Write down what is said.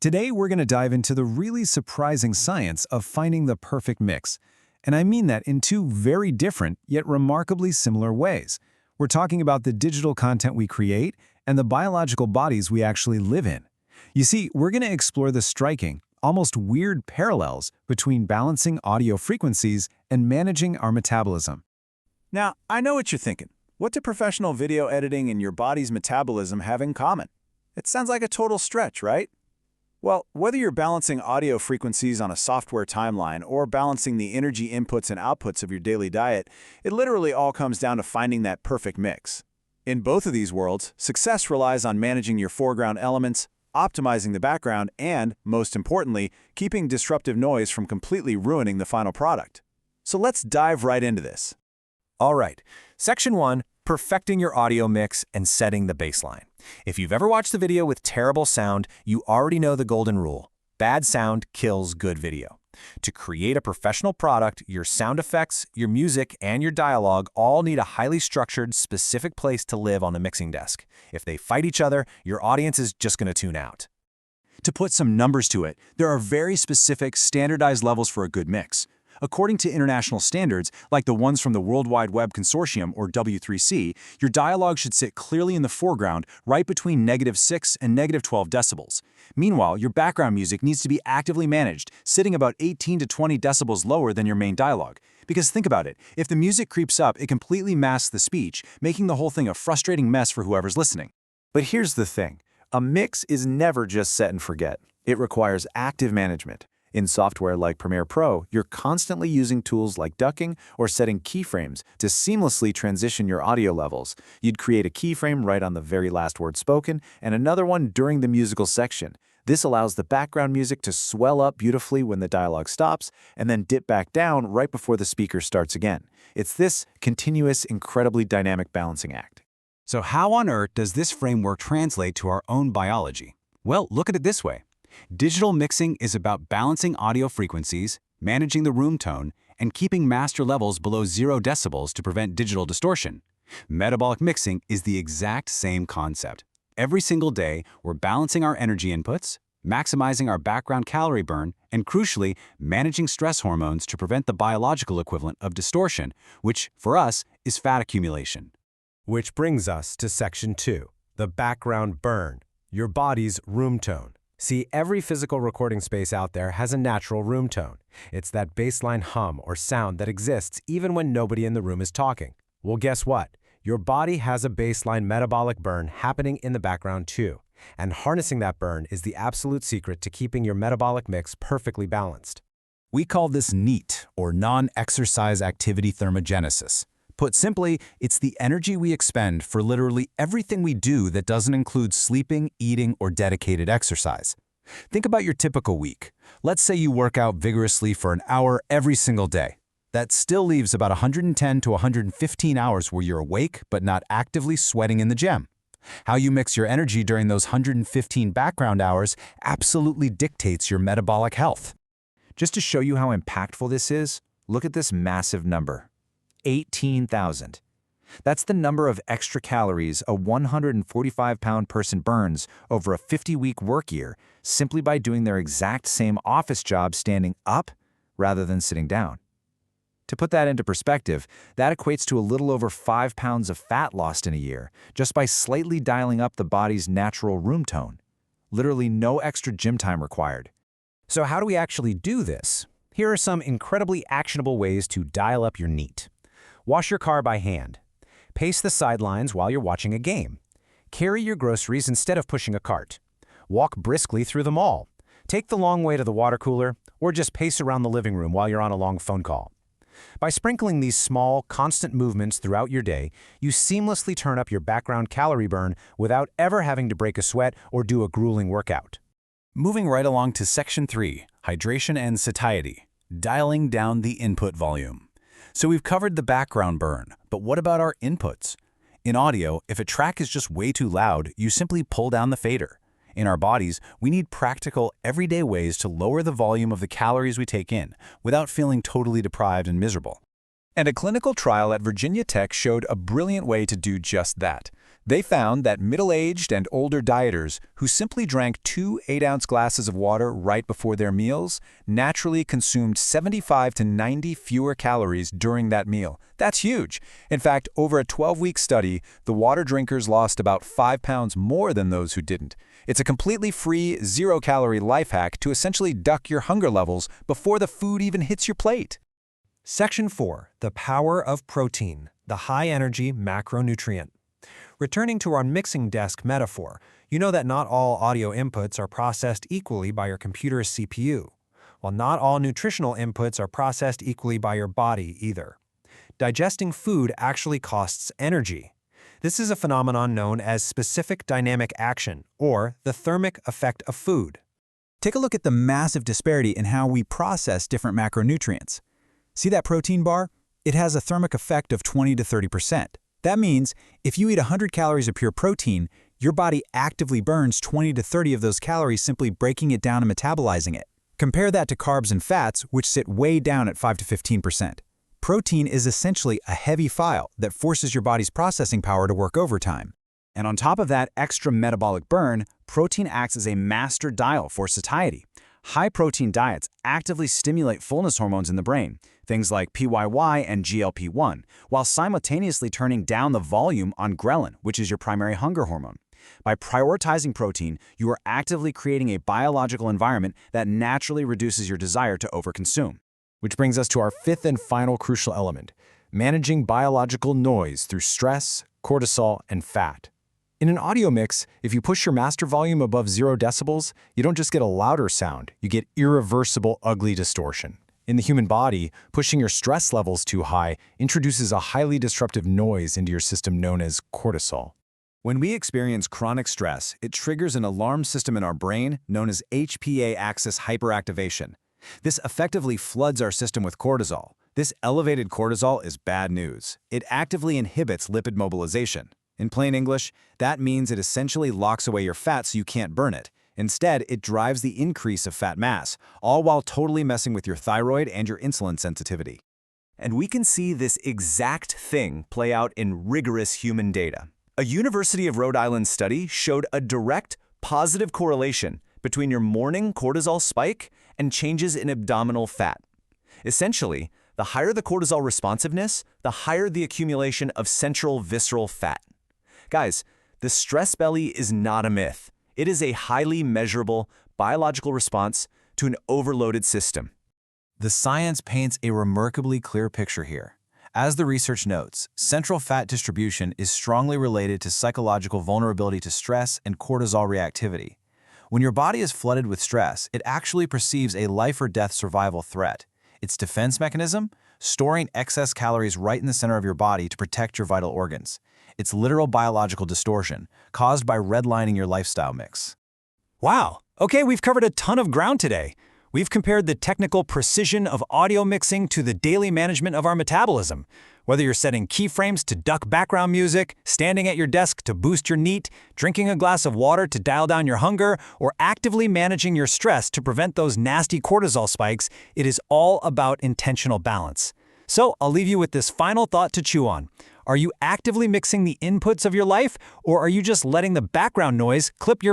Today, we're going to dive into the really surprising science of finding the perfect mix. And I mean that in two very different, yet remarkably similar ways. We're talking about the digital content we create and the biological bodies we actually live in. You see, we're going to explore the striking, almost weird parallels between balancing audio frequencies and managing our metabolism. Now, I know what you're thinking. What do professional video editing and your body's metabolism have in common? It sounds like a total stretch, right? Well, whether you're balancing audio frequencies on a software timeline or balancing the energy inputs and outputs of your daily diet, it literally all comes down to finding that perfect mix. In both of these worlds, success relies on managing your foreground elements, optimizing the background, and, most importantly, keeping disruptive noise from completely ruining the final product. So let's dive right into this. All right, Section 1, perfecting your audio mix and setting the baseline. If you've ever watched a video with terrible sound, you already know the golden rule. Bad sound kills good video. To create a professional product, your sound effects, your music, and your dialogue all need a highly structured, specific place to live on the mixing desk. If they fight each other, your audience is just going to tune out. To put some numbers to it, there are very specific, standardized levels for a good mix. According to international standards, like the ones from the World Wide Web Consortium, or W3C, your dialogue should sit clearly in the foreground, right between -6 and -12 decibels. Meanwhile, your background music needs to be actively managed, sitting about 18 to 20 decibels lower than your main dialogue. Because think about it, if the music creeps up, it completely masks the speech, making the whole thing a frustrating mess for whoever's listening. But here's the thing. A mix is never just set and forget. It requires active management. In software like Premiere Pro, you're constantly using tools like ducking or setting keyframes to seamlessly transition your audio levels. You'd create a keyframe right on the very last word spoken and another one during the musical section. This allows the background music to swell up beautifully when the dialogue stops and then dip back down right before the speaker starts again. It's this continuous, incredibly dynamic balancing act. So how on earth does this framework translate to our own biology? Well, look at it this way. Digital mixing is about balancing audio frequencies, managing the room tone, and keeping master levels below 0 decibels to prevent digital distortion. Metabolic mixing is the exact same concept. Every single day, we're balancing our energy inputs, maximizing our background calorie burn, and crucially, managing stress hormones to prevent the biological equivalent of distortion, which, for us, is fat accumulation. Which brings us to Section 2, the background burn, your body's room tone. See, every physical recording space out there has a natural room tone. It's that baseline hum or sound that exists even when nobody in the room is talking. Well, guess what? Your body has a baseline metabolic burn happening in the background too. And harnessing that burn is the absolute secret to keeping your metabolic mix perfectly balanced. We call this NEAT, or non-exercise activity thermogenesis. Put simply, it's the energy we expend for literally everything we do that doesn't include sleeping, eating, or dedicated exercise. Think about your typical week. Let's say you work out vigorously for an hour every single day. That still leaves about 110 to 115 hours where you're awake but not actively sweating in the gym. How you mix your energy during those 115 background hours absolutely dictates your metabolic health. Just to show you how impactful this is, look at this massive number. 18,000. That's the number of extra calories a 145-pound person burns over a 50-week work year simply by doing their exact same office job standing up rather than sitting down. To put that into perspective, that equates to a little over 5 pounds of fat lost in a year just by slightly dialing up the body's natural room tone. Literally no extra gym time required. So how do we actually do this? Here are some incredibly actionable ways to dial up your NEAT. Wash your car by hand. Pace the sidelines while you're watching a game. Carry your groceries instead of pushing a cart. Walk briskly through the mall. Take the long way to the water cooler, or just pace around the living room while you're on a long phone call. By sprinkling these small, constant movements throughout your day, you seamlessly turn up your background calorie burn without ever having to break a sweat or do a grueling workout. Moving right along to Section 3, hydration and satiety, dialing down the input volume. So we've covered the background burn, but what about our inputs? In audio, if a track is just way too loud, you simply pull down the fader. In our bodies, we need practical, everyday ways to lower the volume of the calories we take in without feeling totally deprived and miserable. And a clinical trial at Virginia Tech showed a brilliant way to do just that. They found that middle-aged and older dieters who simply drank 2 8-ounce glasses of water right before their meals naturally consumed 75 to 90 fewer calories during that meal. That's huge. In fact, over a 12-week study, the water drinkers lost about 5 pounds more than those who didn't. It's a completely free, zero-calorie life hack to essentially duck your hunger levels before the food even hits your plate. Section 4. The power of protein, the high-energy macronutrient. Returning to our mixing desk metaphor, you know that not all audio inputs are processed equally by your computer's CPU, while not all nutritional inputs are processed equally by your body either. Digesting food actually costs energy. This is a phenomenon known as specific dynamic action, or the thermic effect of food. Take a look at the massive disparity in how we process different macronutrients. See that protein bar? It has a thermic effect of 20 to 30%. That means if you eat 100 calories of pure protein, your body actively burns 20 to 30 of those calories simply breaking it down and metabolizing it. Compare that to carbs and fats, which sit way down at 5 to 15%. Protein is essentially a heavy file that forces your body's processing power to work overtime. And on top of that extra metabolic burn, protein acts as a master dial for satiety. High-protein diets actively stimulate fullness hormones in the brain, things like PYY and GLP-1, while simultaneously turning down the volume on ghrelin, which is your primary hunger hormone. By prioritizing protein, you are actively creating a biological environment that naturally reduces your desire to overconsume. Which brings us to our fifth and final crucial element, managing biological noise through stress, cortisol, and fat. In an audio mix, if you push your master volume above 0 decibels, you don't just get a louder sound, you get irreversible, ugly distortion. In the human body, pushing your stress levels too high introduces a highly disruptive noise into your system known as cortisol. When we experience chronic stress, it triggers an alarm system in our brain known as HPA axis hyperactivation. This effectively floods our system with cortisol. This elevated cortisol is bad news. It actively inhibits lipid mobilization. In plain English, that means it essentially locks away your fat so you can't burn it. Instead, it drives the increase of fat mass, all while totally messing with your thyroid and your insulin sensitivity. And we can see this exact thing play out in rigorous human data. A University of Rhode Island study showed a direct, positive correlation between your morning cortisol spike and changes in abdominal fat. Essentially, the higher the cortisol responsiveness, the higher the accumulation of central visceral fat. Guys, the stress belly is not a myth. It is a highly measurable biological response to an overloaded system. The science paints a remarkably clear picture here. As the research notes, central fat distribution is strongly related to psychological vulnerability to stress and cortisol reactivity. When your body is flooded with stress, it actually perceives a life-or-death survival threat. Its defense mechanism? Storing excess calories right in the center of your body to protect your vital organs. It's literal biological distortion, caused by redlining your lifestyle mix. Wow! Okay, we've covered a ton of ground today. We've compared the technical precision of audio mixing to the daily management of our metabolism. Whether you're setting keyframes to duck background music, standing at your desk to boost your NEAT, drinking a glass of water to dial down your hunger, or actively managing your stress to prevent those nasty cortisol spikes, it is all about intentional balance. So I'll leave you with this final thought to chew on. Are you actively mixing the inputs of your life, or are you just letting the background noise clip your